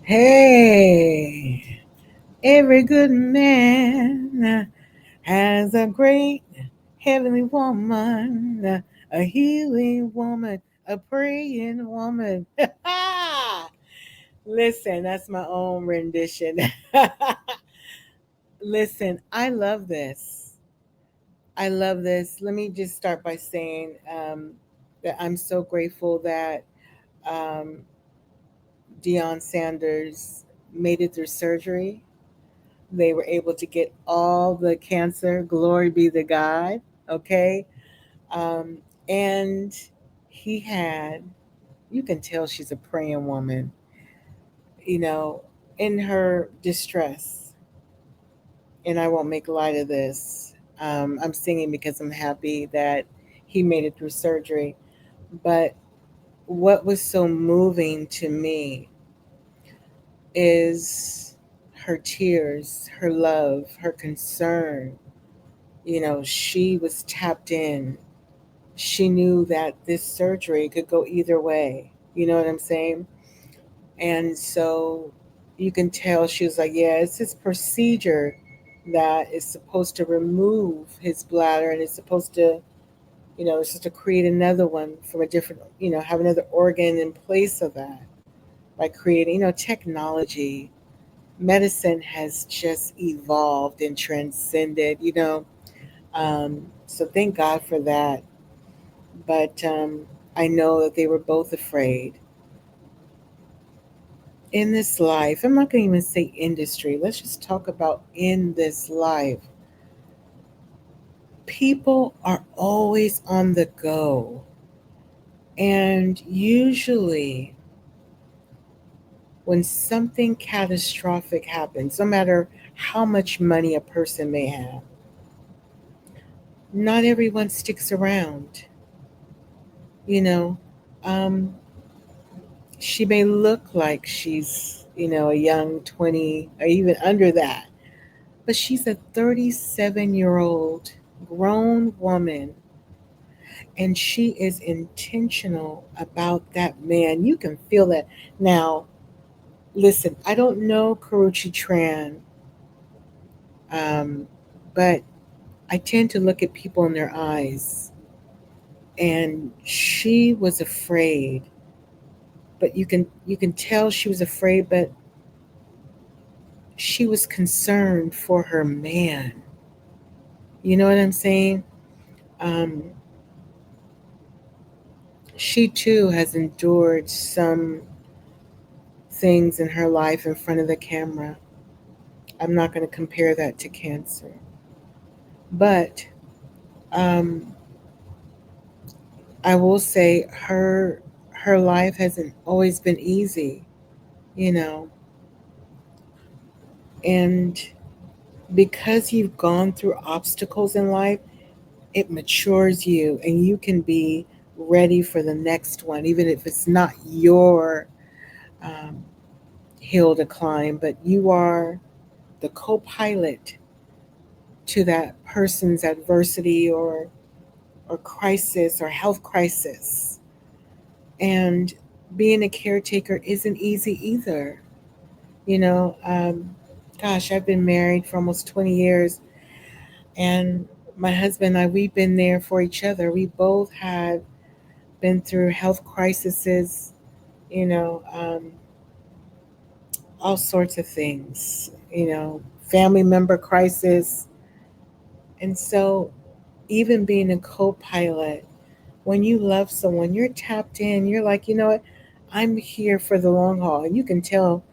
Hey, every good man has a great heavenly woman, a healing woman, a praying woman. Listen, that's my own rendition. Listen, I love this. I love this. Let me just start by saying that I'm so grateful that um, Deion Sanders made it through surgery. They were able to get all the cancer. Glory be to God. Okay. Um, and he had, you can tell she's a praying woman, you know, in her distress. And I won't make light of this. I'm singing because I'm happy that he made it through surgery. But what was so moving to me is her tears, her love, her concern. She was tapped in. She knew that this surgery could go either way. You know what I'm saying? And so you can tell she was like, yeah, it's this procedure that is supposed to remove his bladder and it's supposed to, it's just to create another one from a different, have another organ in place of that by creating, technology. Medicine has just evolved and transcended. So thank God for that. But I know that they were both afraid. In this life, I'm not going to even say industry, let's just talk about in this life. People are always on the go. And usually, when something catastrophic happens, no matter how much money a person may have, not everyone sticks around. You know, um, she may look like she's, a young 20 or even under that, but she's a 37-year-old grown woman and she is intentional about that man. You can feel that. Now, listen, I don't know Karrueche Tran, um, but I tend to look at people in their eyes, and she was afraid. But you can tell she was afraid, but she was concerned for her man. You know what I'm saying? Um, she too has endured some things in her life in front of the camera. I'm not going to compare that to cancer, but um, I will say her life hasn't always been easy, you know, and because you've gone through obstacles in life, it matures you, and you can be ready for the next one, even if it's not your um, hill to climb, but you are the co-pilot to that person's adversity or crisis or health crisis. And being a caretaker isn't easy either. You know, gosh, I've been married for almost 20 years, and my husband and I, we've been there for each other. We both had been through health crises, you know, um, all sorts of things, family member crisis. And so, even being a co pilot, when you love someone, you're tapped in, you're like, you know what, I'm here for the long haul. And you can tell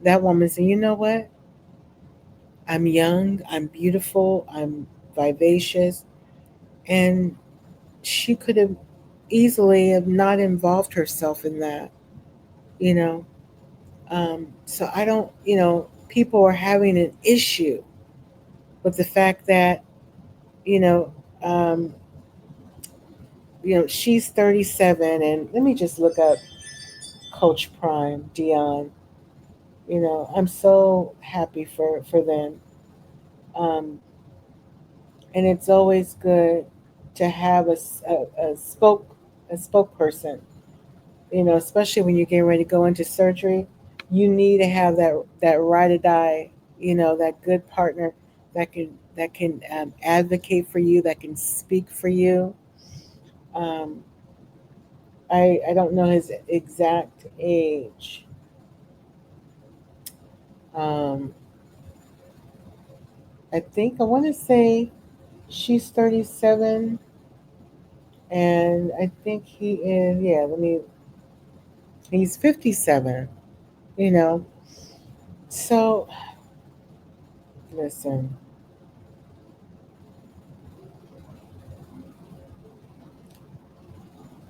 that woman saying, you know what, I'm young, I'm beautiful, I'm vivacious. And she could have easily have not involved herself in that, you know. So I don't, people are having an issue with the fact that, you know, um, she's 37, and let me just look up Coach Prime, Dion. I'm so happy for them, um, and it's always good to have a spokesperson. Especially when you're getting ready to go into surgery. You need to have that ride or die, that good partner that can advocate for you, that can speak for you. Um, I don't know his exact age. Um, I think I want to say she's 37, and I think he is. Yeah, let me. He's 57. You know, so listen.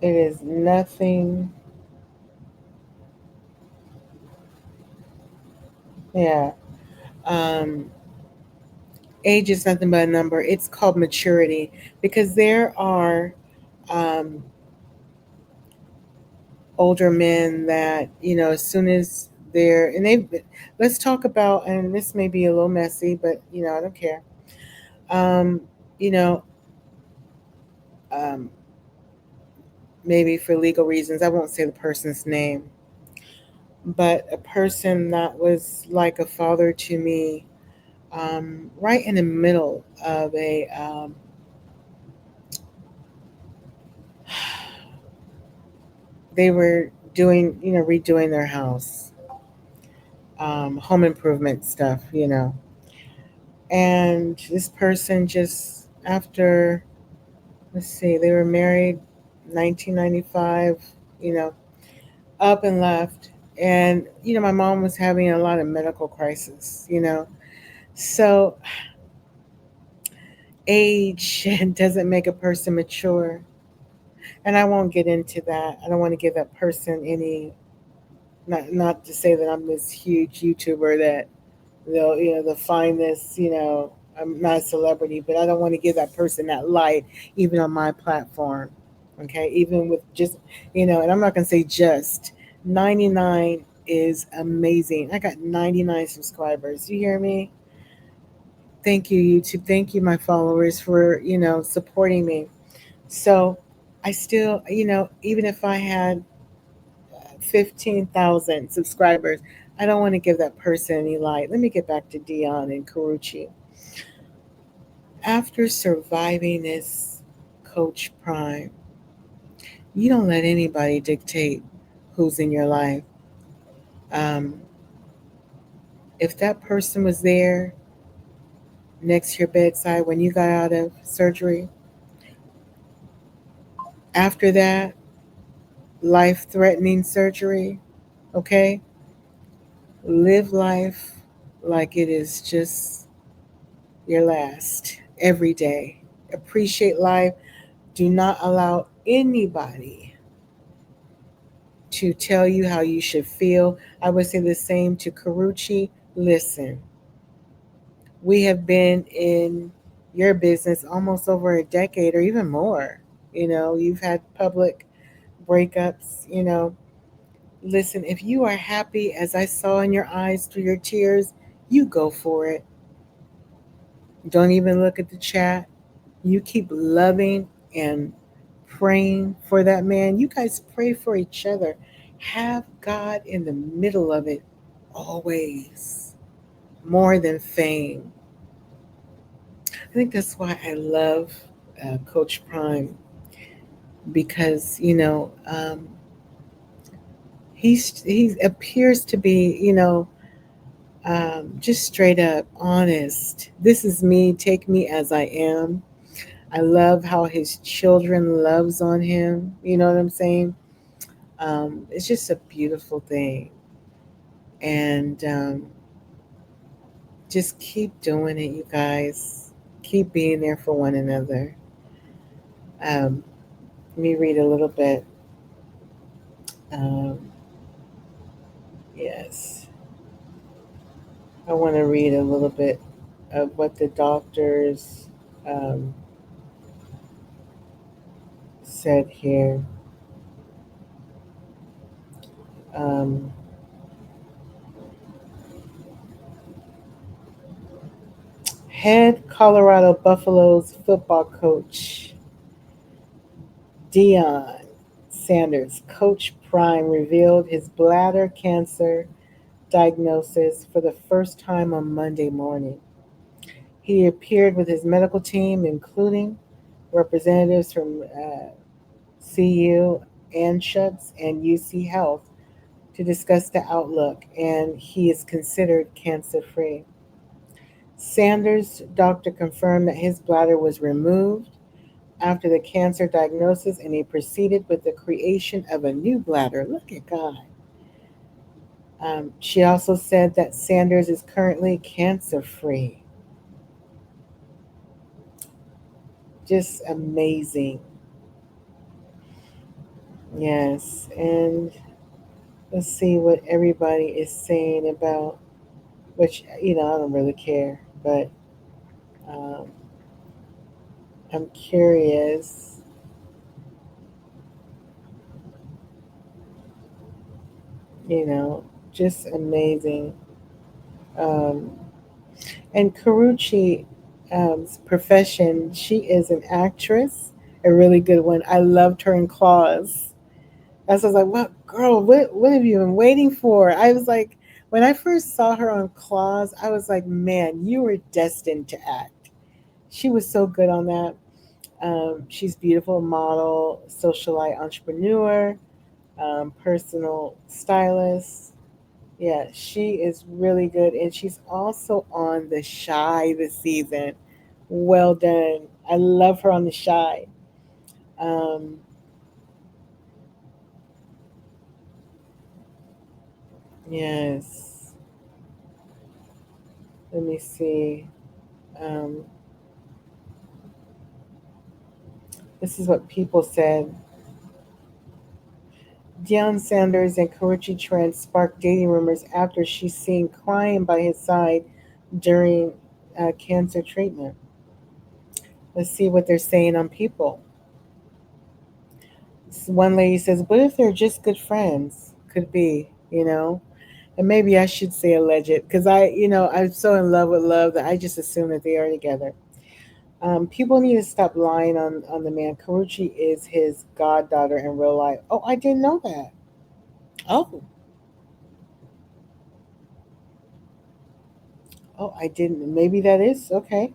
It is nothing. Yeah. Um, Age is nothing but a number. It's called maturity because there are um, older men that as soon as they're and they let's talk about, and this may be a little messy, but I don't care. Um, you know, um, Maybe for legal reasons, I won't say the person's name, but a person that was like a father to me, right in the middle of they were doing, redoing their house, home improvement stuff, and this person just after, let's see, they were married 1995, you know, up and left. And, my mom was having a lot of medical crisis. So age doesn't make a person mature. And I won't get into that. I don't want to give that person any, not to say that I'm this huge YouTuber that they'll find this, I'm not a celebrity, but I don't want to give that person that light, even on my platform. Okay, even with just, and I'm not gonna say just 99 is amazing. I got 99 subscribers. You hear me? Thank you, YouTube. Thank you, my followers, for supporting me. So I still, even if I had 15,000 subscribers, I don't want to give that person any light. Let me get back to Deion and Karrueche. After surviving this Coach Prime, you don't let anybody dictate who's in your life. Um, if that person was there next to your bedside when you got out of surgery, after that life threatening surgery, okay, live life like it is just your last every day. Appreciate life. Do not allow anybody to tell you how you should feel. I would say the same to Karrueche. Listen, we have been in your business almost over a decade or even more. You've had public breakups. Listen, if you are happy, as I saw in your eyes through your tears, you go for it. Don't even look at the chat. You keep loving and praying for that man. You guys pray for each other. Have God in the middle of it always, more than fame. I think that's why I love Coach Prime because he appears to be just straight up honest. This is me. Take me as I am. I love how his children loves on him. You know what I'm saying? It's just a beautiful thing, and just keep doing it, you guys. Keep being there for one another. Um, Let me read a little bit. Um, yes, I want to read a little bit of what the doctors um, said here. Um, Head Colorado Buffaloes football coach Deion Sanders, Coach Prime, revealed his bladder cancer diagnosis for the first time on Monday morning. He appeared with his medical team, including representatives from CU, Anschutz, and UC Health, to discuss the outlook, and he is considered cancer free. Sanders' doctor confirmed that his bladder was removed after the cancer diagnosis, and he proceeded with the creation of a new bladder. Look at God. She also said that Sanders is currently cancer free. Just amazing. Yes. And let's see what everybody is saying about, which, I don't really care, but um, I'm curious, you know, just amazing. Um, and Karrueche's profession, she is an actress, a really good one. I loved her in Claws. That's I was like, "What girl? What have you been waiting for?" I was like, when I first saw her on Claws, I was like, "Man, you were destined to act." She was so good on that. She's beautiful, model, socialite, entrepreneur, personal stylist. Yeah, she is really good, and she's also on The Shy this season. Well done. I love her on The Shy. Um, yes. Let me see. Um, this is what people said. Deion Sanders and Karrueche Tran sparked dating rumors after she's seen crying by his side during cancer treatment. Let's see what they're saying on people. One lady says, "What if they're just good friends? Could be. And maybe I should say alleged because I'm so in love with love that I just assume that they are together. People need to stop lying on the man. Karrueche is his goddaughter in real life. Oh, I didn't know that. Oh, oh, I didn't. Maybe that is okay.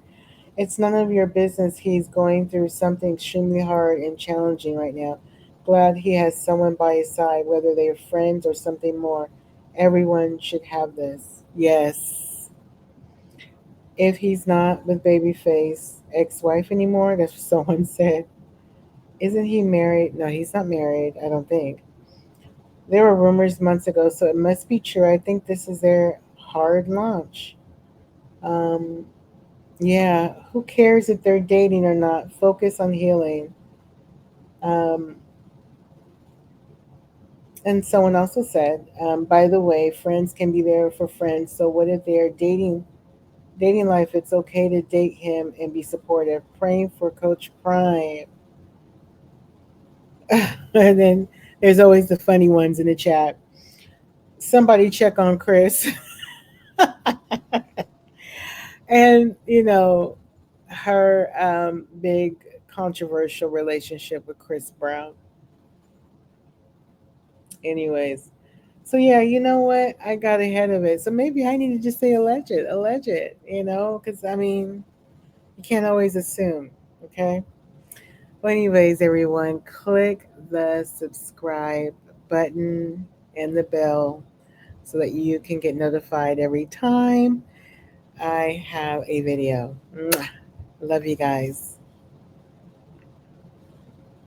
It's none of your business. He's going through something extremely hard and challenging right now. Glad he has someone by his side, whether they are friends or something more. Everyone should have this. Yes. If he's not with Babyface ex-wife anymore, that's what someone said. Isn't he married? No, he's not married, I don't think. There were rumors months ago, so it must be true. I think this is their hard launch. Um, yeah, who cares if they're dating or not? Focus on healing. Um, and someone also said, by the way, friends can be there for friends. So what if they're dating life? It's okay to date him and be supportive. Praying for Coach Prime. And then there's always the funny ones in the chat. Somebody check on Chris. And her big controversial relationship with Chris Brown. Anyways, so yeah, you know what? I got ahead of it. So maybe I need to just say alleged. Because I mean, you can't always assume. Okay. Well, anyways, everyone, click the subscribe button and the bell so that you can get notified every time I have a video. Mwah. Love you guys.